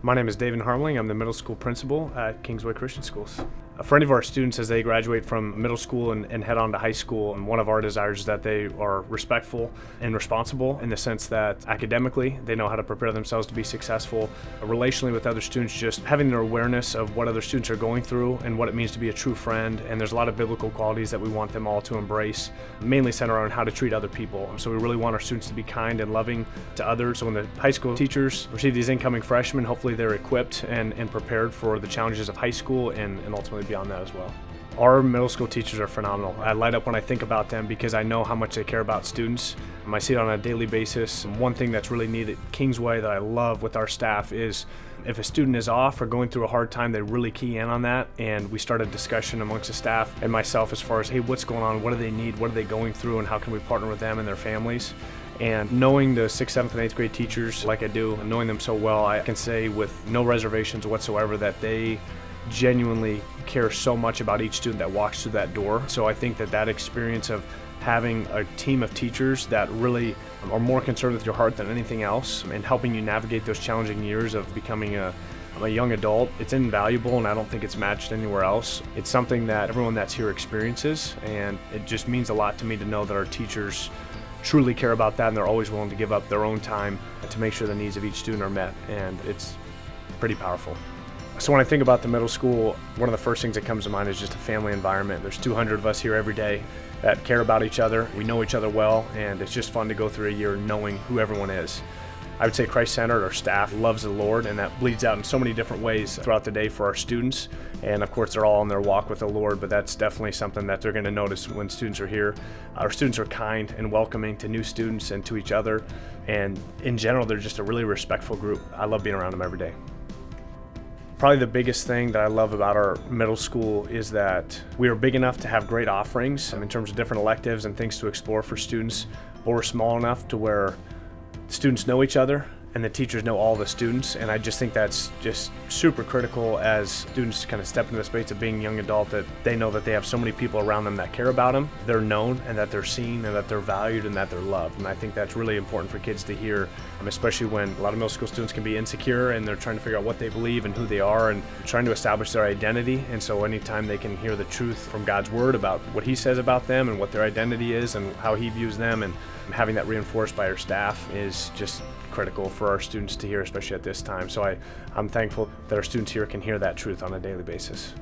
My name is Daven Harmeling. I'm the middle school principal at Kingsway Christian Schools. For any of our students, as they graduate from middle school and head on to high school, and one of our desires is that they are respectful and responsible in the sense that academically they know how to prepare themselves to be successful, relationally with other students, just having their awareness of what other students are going through and what it means to be a true friend. And there's a lot of biblical qualities that we want them all to embrace, mainly centered around how to treat other people. So we really want our students to be kind and loving to others. So when the high school teachers receive these incoming freshmen, hopefully they're equipped and prepared for the challenges of high school and ultimately beyond that as well. Our middle school teachers are phenomenal. I light up when I think about them because I know how much they care about students. I see it on a daily basis. One thing that's really neat at Kingsway that I love with our staff is if a student is off or going through a hard time, they really key in on that, and we start a discussion amongst the staff and myself as far as, hey, what's going on, what do they need, what are they going through, and how can we partner with them and their families. And knowing the 6th, 7th, and 8th grade teachers like I do, and knowing them so well, I can say with no reservations whatsoever that they genuinely care so much about each student that walks through that door. So I think that experience of having a team of teachers that really are more concerned with your heart than anything else and helping you navigate those challenging years of becoming a young adult, it's invaluable, and I don't think it's matched anywhere else. It's something that everyone that's here experiences, and it just means a lot to me to know that our teachers truly care about that, and they're always willing to give up their own time to make sure the needs of each student are met, and it's pretty powerful. So when I think about the middle school, one of the first things that comes to mind is just a family environment. There's 200 of us here every day that care about each other. We know each other well, and it's just fun to go through a year knowing who everyone is. I would say Christ-centered, our staff loves the Lord, and that bleeds out in so many different ways throughout the day for our students. And of course, they're all on their walk with the Lord, but that's definitely something that they're going to notice when students are here. Our students are kind and welcoming to new students and to each other. And in general, they're just a really respectful group. I love being around them every day. Probably the biggest thing that I love about our middle school is that we are big enough to have great offerings in terms of different electives and things to explore for students, but we're small enough to where students know each other and the teachers know all the students, and I just think that's just super critical as students kind of step into the space of being young adult, that they know that they have so many people around them that care about them, they're known, and that they're seen, and that they're valued, and that they're loved. And I think that's really important for kids to hear, especially when a lot of middle school students can be insecure and they're trying to figure out what they believe and who they are and trying to establish their identity. And so anytime they can hear the truth from God's word about what he says about them and what their identity is and how he views them, and having that reinforced by our staff is just critical for our students to hear, especially at this time. So I'm thankful that our students here can hear that truth on a daily basis.